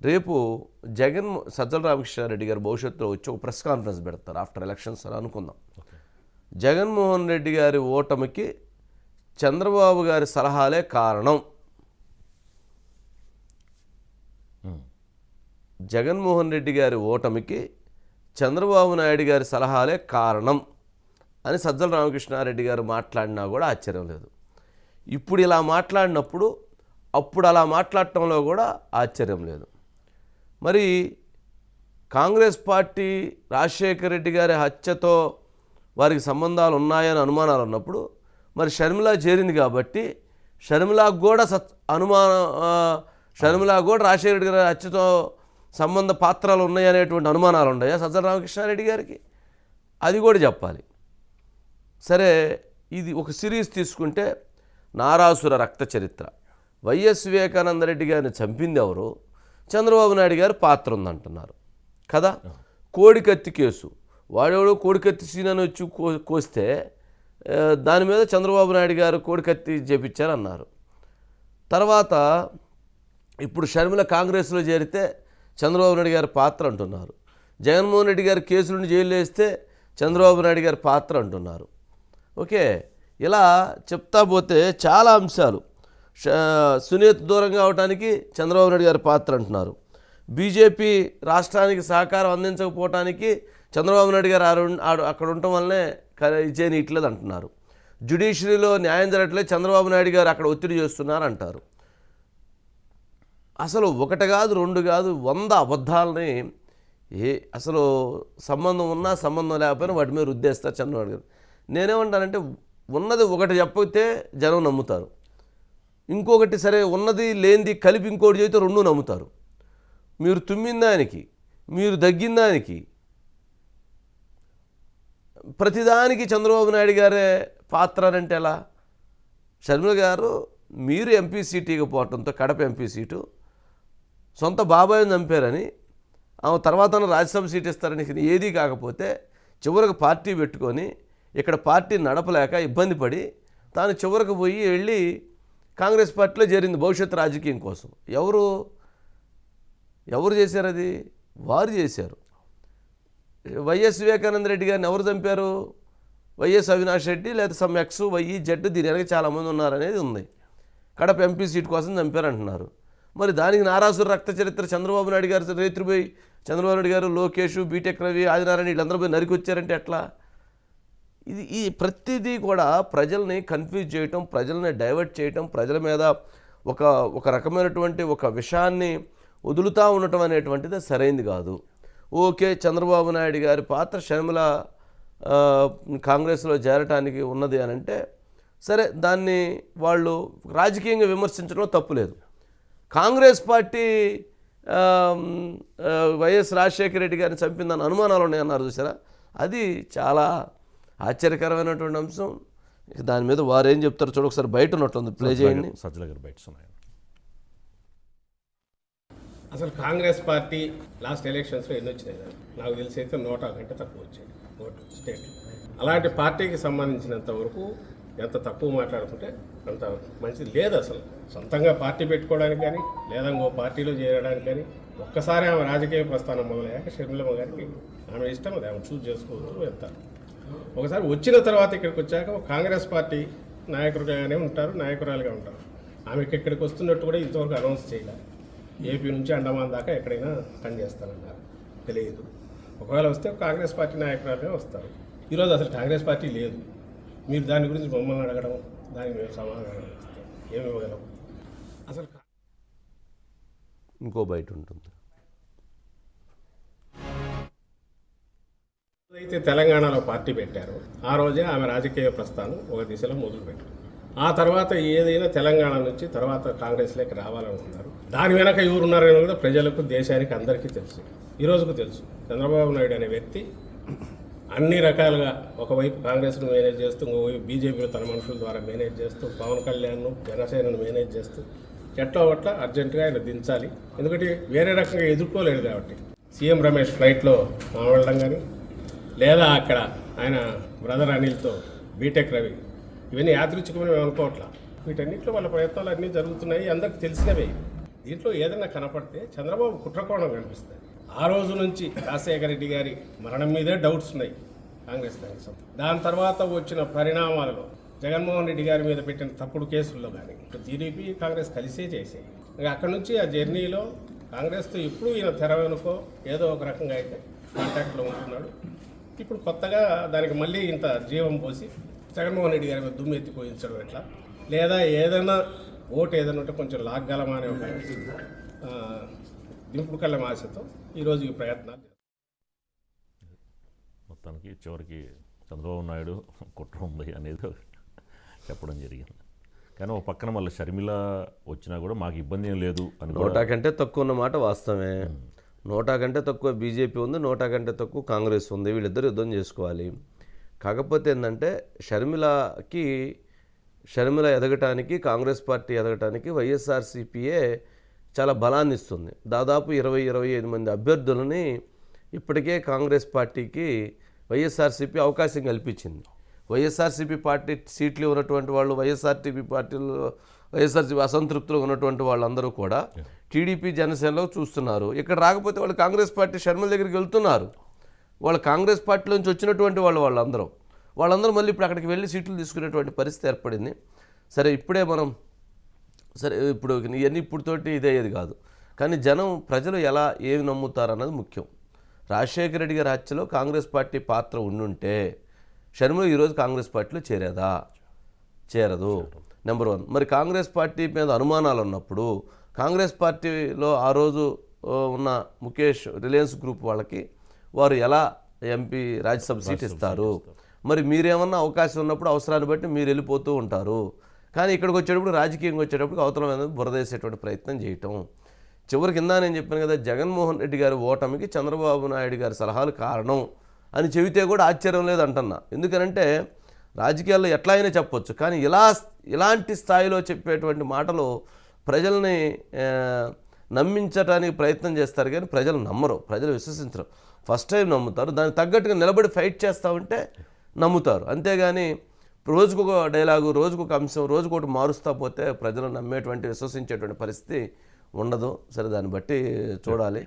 రేపు సజ్జల రామకృష్ణారెడ్డి గారు భవిష్యత్తులో వచ్చి ఒక ప్రెస్ కాన్ఫరెన్స్ పెడతారు ఆఫ్టర్ ఎలక్షన్స్ అని అనుకుందాం. జగన్మోహన్ రెడ్డి గారి ఓటమికి చంద్రబాబు గారి సలహాలే కారణం, జగన్మోహన్ రెడ్డి గారి ఓటమికి చంద్రబాబు నాయుడు గారి సలహాలే కారణం అని సజ్జల రామకృష్ణారెడ్డి గారు మాట్లాడినా కూడా ఆశ్చర్యం లేదు. ఇప్పుడు ఇలా మాట్లాడినప్పుడు అప్పుడు అలా మాట్లాడటంలో కూడా ఆశ్చర్యం లేదు. మరి కాంగ్రెస్ పార్టీ రాజశేఖర రెడ్డి గారి హత్యతో వారికి సంబంధాలు ఉన్నాయని అనుమానాలు ఉన్నప్పుడు మరి షర్మిల చేరింది కాబట్టి షర్మిలకు కూడా షర్మిలకు కూడా రాజశేఖర రెడ్డి గారి హత్యతో సంబంధ పాత్రలు ఉన్నాయనేటువంటి అనుమానాలు ఉన్నాయా సజ్జల రామకృష్ణారెడ్డి గారికి? అది కూడా చెప్పాలి. సరే, ఇది ఒక సిరీస్ తీసుకుంటే నారాసుర రక్త చరిత్ర. వైఎస్ వివేకానందరెడ్డి గారిని చంపింది ఎవరు? చంద్రబాబు నాయుడు గారి పాత్ర ఉందంటున్నారు కదా. కోడికత్తి కేసు, వాడెవడో కోడికత్తి సీనని వచ్చి కోస్తే దాని మీద చంద్రబాబు నాయుడు గారు కోడికత్తి చేపించారన్నారు. తర్వాత ఇప్పుడు షర్మిల కాంగ్రెస్లో చేరితే చంద్రబాబు నాయుడు గారి పాత్ర అంటున్నారు. జగన్మోహన్ రెడ్డి గారి కేసులను జైలు వేస్తే చంద్రబాబు నాయుడు గారి పాత్ర అంటున్నారు. ఓకే, ఇలా చెప్తా పోతే చాలా అంశాలు. సునీత దూరంగా అవడానికి చంద్రబాబు నాయుడు గారి పాత్ర అంటున్నారు. బీజేపీ రాష్ట్రానికి సహకారం అందించకపోవటానికి చంద్రబాబు నాయుడు గారు అక్కడ ఉండటం వల్లనే చేయనీయట్లేదు అంటున్నారు. జ్యుడిషియరీలో న్యాయం జరగట్లేదు, చంద్రబాబు నాయుడు గారు అక్కడ ఒత్తిడి చేస్తున్నారు అంటారు. అసలు ఒకటి కాదు, రెండు కాదు, 100 అబద్ధాలని అసలు సంబంధం ఉన్నా సంబంధం లేకపోయినా వాటి మీద రుద్దేస్తారు చంద్రబాబు గారు. నేనేమంటానంటే ఉన్నది ఒకటి చెప్పితే జనం నమ్ముతారు, ఇంకొకటి సరే ఉన్నది లేనిది కలిపి ఇంకోటి చేస్తే 2 నమ్ముతారు. మీరు తుమ్మిన దానికి, మీరు దగ్గిన దానికి, ప్రతిదానికి చంద్రబాబు నాయుడు గారే పాత్ర అంటే ఎలా? షర్మిల గారు మీరు ఎంపీ సీట్ ఇవ్వకపోవడంతో, కడప ఎంపీ సీటు సొంత బాబాయిని చంపారని, ఆమె తర్వాత రాజ్యసభ సీట్ ఇస్తారని ఏదీ కాకపోతే చివరికి పార్టీ పెట్టుకొని ఇక్కడ పార్టీ నడపలేక ఇబ్బంది పడి తాను చివరికి పోయి వెళ్ళి కాంగ్రెస్ పార్టీలో చేరింది భవిష్యత్ రాజకీయం కోసం. ఎవరు చేశారు? అది వారు చేశారు. వైఎస్ వివేకానంద రెడ్డి గారిని ఎవరు చంపారు? వైఎస్ అవినాష్ రెడ్డి లేదా సమ్ ఎక్స్ వైఈ జెడ్, దీని వెనక చాలామంది ఉన్నారనేది ఉంది. కడప ఎంపీ సీట్ కోసం చంపారంటున్నారు. మరి దానికి నారాసుర రక్త చరిత్ర చంద్రబాబు నాయుడు గారు రైతులు పోయి చంద్రబాబు నాయుడు గారు, లోకేష్, బీటెక్ రవి, ఆదినారాయణ వీళ్ళందరూ పోయి నరికి వచ్చారంటే ఎట్లా? ఈ ప్రతిదీ కూడా ప్రజల్ని కన్ఫ్యూజ్ చేయటం, ప్రజల్ని డైవర్ట్ చేయటం, ప్రజల మీద ఒక రకమైనటువంటి ఒక విషయాన్ని వదులుతూ ఉండటం అనేటువంటిది సరైంది కాదు. ఓకే, చంద్రబాబు నాయుడు గారి పాత్ర షర్మిల కాంగ్రెస్లో చేరటానికి ఉన్నది అని అంటే సరే, దాన్ని వాళ్ళు రాజకీయంగా విమర్శించడంలో తప్పులేదు. కాంగ్రెస్ పార్టీ వైఎస్ రాజశేఖర రెడ్డి గారిని చంపిందని అనుమానాలు ఉన్నాయన్నారు చూసారా, అది చాలా ఆశ్చర్యకరమైనటువంటి అంశం. దాని మీద వారు ఏం చెప్తారు చూడ, ఒకసారి బయట ఉన్నట్టుంది, ప్లే చేయండి. సజ్జల గారు బయట ఉన్నాయి. అసలు కాంగ్రెస్ పార్టీ లాస్ట్ ఎలక్షన్స్లో ఎన్ని వచ్చినాయి? నాకు తెలిసి అయితే 100 కంటే తక్కువ వచ్చాయి ఓటు స్టేట్. అలాంటి పార్టీకి సంబంధించినంత వరకు ఎంత తక్కువ మాట్లాడుకుంటే అంత మంచిది లేదు. అసలు సొంతంగా పార్టీ పెట్టుకోవడానికి కానీ లేదా ఇంకో పార్టీలో చేరడానికి కానీ ఒక్కసారి ఆమె రాజకీయ ప్రస్థానం మొదలయ్యాక షర్మిలమ్మ గారికి ఆమె ఇష్టం, అది ఆమె చూజ్ చేసుకోవచ్చు వెళ్తారు. ఒకసారి వచ్చిన తర్వాత ఇక్కడికి వచ్చాక కాంగ్రెస్ పార్టీ నాయకులుగానే ఉంటారు, నాయకురాలుగా ఉంటారు. ఆమెకి ఇక్కడికి వస్తున్నట్టు కూడా ఇంతవరకు అనౌన్స్ చేయలేదు. ఏపీ నుంచి అండమాన్ దాకా ఎక్కడైనా పనిచేస్తారన్నారు, తెలియదు. ఒకవేళ వస్తే కాంగ్రెస్ పార్టీ నాయకురాలుగా వస్తారు. ఈరోజు అసలు కాంగ్రెస్ పార్టీ లేదు. మీరు దాని గురించి మమ్మల్ని అడగడం, దానికి మేము సమాధానం ఇస్తాం, ఏమి ఇవ్వగలం? అసలు ఇంకో బయట ఉంటుంది. అయితే తెలంగాణలో పార్టీ పెట్టారు, ఆ రోజే ఆమె రాజకీయ ప్రస్థానం ఒక దిశలో మొదలుపెట్టారు. ఆ తర్వాత ఏదైనా తెలంగాణ నుంచి తర్వాత కాంగ్రెస్లోకి రావాలనుకున్నారు. దాని వెనక ఎవరున్నారని కూడా ప్రజలకు, దేశానికి అందరికీ తెలుసు, ఈరోజుకు తెలుసు. చంద్రబాబు నాయుడు అనే వ్యక్తి అన్ని రకాలుగా ఒకవైపు కాంగ్రెస్ను మేనేజ్ చేస్తూ, ఇంకోవైపు బీజేపీలో తన మనుషుల ద్వారా మేనేజ్ చేస్తూ, పవన్ కళ్యాణ్ను, జనసేనను మేనేజ్ చేస్తూ ఎట్లా ఒట్లా అర్జెంటుగా ఆయన దించాలి. ఎందుకంటే వేరే రకంగా ఎదుర్కోలేడు కాబట్టి. సీఎం రమేష్ ఫ్లైట్లో వెళ్ళడం కానీ, లేదా అక్కడ ఆయన బ్రదర్ అనిల్తో బీటెక్ రవి, ఇవన్నీ యాదృచ్ఛికమని మేము అనుకోవట్లా. వీటన్నిటిలో వాళ్ళ ప్రయత్నాలు అన్నీ జరుగుతున్నాయి, అందరికీ తెలిసినవే. దీంట్లో ఏదైనా కనపడితే చంద్రబాబు కుట్రకోణం కనిపిస్తుంది. ఆ రోజు నుంచి రాజశేఖర రెడ్డి గారి మరణం మీదే డౌట్స్ ఉన్నాయి కాంగ్రెస్ కనీసం. దాని తర్వాత వచ్చిన పరిణామాలలో జగన్మోహన్ రెడ్డి గారి మీద పెట్టిన తప్పుడు కేసుల్లో కానీ టీడీపీ కాంగ్రెస్ కలిసే చేసాయి. ఇంకా అక్కడి నుంచి ఆ జర్నీలో కాంగ్రెస్తో ఇప్పుడు ఈయన తెర వెనుకో ఏదో ఒక రకంగా అయితే కాంటాక్ట్లో ఉంటున్నాడు. ఇప్పుడు కొత్తగా దానికి మళ్ళీ ఇంత జీవం పోసి జగన్మోహన్ రెడ్డి గారి మీద దుమ్ము ఎత్తిపోయించడం ఎట్లా, లేదా ఏదైనా ఓటు ఏదైనా ఉంటే కొంచెం లాగ్గలమా అనే ఒక దింపుడు కళ్ళ ఆశతో ఈరోజు ఈ ప్రయత్నాలు. మొత్తానికి చివరికి చంద్రబాబు నాయుడు కుట్ర ఉంది అనేది చెప్పడం జరిగింది. కానీ ఒక పక్కన మళ్ళీ షర్మిల వచ్చినా కూడా మాకు ఇబ్బంది ఏం లేదు అని కూడా. 100 కంటే తక్కువ ఉన్నమాట వాస్తవమే. 100 కంటే తక్కువ బీజేపీ ఉంది, 100 కంటే తక్కువ కాంగ్రెస్ ఉంది. వీళ్ళిద్దరు యుద్ధం చేసుకోవాలి. కాకపోతే ఏంటంటే షర్మిల ఎదగటానికి, కాంగ్రెస్ పార్టీ ఎదగటానికి వైఎస్ఆర్సీపీయే చాలా బలాన్ని ఇస్తుంది. దాదాపు 20-25 మంది అభ్యర్థులని ఇప్పటికే కాంగ్రెస్ పార్టీకి వైఎస్ఆర్సీపీ అవకాశం కల్పించింది. వైఎస్ఆర్సీపీ పార్టీ సీట్లు ఉన్నటువంటి వాళ్ళు, వైఎస్ఆర్సీపీ అసంతృప్తులు ఉన్నటువంటి వాళ్ళందరూ కూడా టీడీపీ జనసేనలో చూస్తున్నారు. ఇక్కడ రాకపోతే వాళ్ళు కాంగ్రెస్ పార్టీ షర్మిల దగ్గరికి వెళ్తున్నారు. వాళ్ళు కాంగ్రెస్ పార్టీలోంచి వచ్చినటువంటి వాళ్ళందరూ మళ్ళీ ఇప్పుడు అక్కడికి వెళ్ళి సీట్లు తీసుకునేటువంటి పరిస్థితి ఏర్పడింది. సరే ఇప్పుడు ఇవన్నీ ఇప్పుడుతోటి ఇదేది కాదు. కానీ ప్రజలు ఏమి నమ్ముతారన్నది ముఖ్యం. రాజశేఖర రెడ్డి గారి హత్యలో కాంగ్రెస్ పార్టీ పాత్ర ఉండుంటే షర్మిల ఈరోజు కాంగ్రెస్ పార్టీలో చేరదు. నెంబర్ 1. మరి కాంగ్రెస్ పార్టీ మీద అనుమానాలు ఉన్నప్పుడు కాంగ్రెస్ పార్టీలో ఆ రోజు ఉన్న ముఖేష్ రిలయన్స్ గ్రూప్ వాళ్ళకి వారు ఎలా ఎంపీ రాజ్యసభ సీట్ ఇస్తారు? మరి మీరేమన్నా అవకాశం ఉన్నప్పుడు అవసరాన్ని బట్టి మీరు వెళ్ళిపోతూ ఉంటారు. కానీ ఇక్కడికి వచ్చేటప్పుడు, రాజకీయంగా వచ్చేటప్పుడు అవతల మీద బురదేసేటువంటి ప్రయత్నం చేయటం. చివరికి కింద నేను చెప్పాను కదా, జగన్మోహన్ రెడ్డి గారి ఓటమికి చంద్రబాబు నాయుడు గారి సలహాలు కారణం అని చెబితే కూడా ఆశ్చర్యం లేదంటున్నా. ఎందుకనంటే రాజకీయాల్లో ఎట్లా అయినా చెప్పొచ్చు, కానీ ఇలాంటి స్థాయిలో చెప్పేటువంటి మాటలు ప్రజల్ని నమ్మించడానికి ప్రయత్నం చేస్తారు, కానీ ప్రజలు నమ్మరు, ప్రజలు విశ్వసించరు. ఫస్ట్ టైం నమ్ముతారు, దానికి తగ్గట్టుగా నిలబడి ఫైట్ చేస్తూ ఉంటే నమ్ముతారు. అంతేగాని రోజుకొక డైలాగు, రోజుకొక అంశం, రోజుకొకటి మారుస్తూ పోతే ప్రజలు నమ్మేటువంటి, విశ్వసించేటువంటి పరిస్థితి ఉండదు. సరే, దాన్ని బట్టి చూడాలి.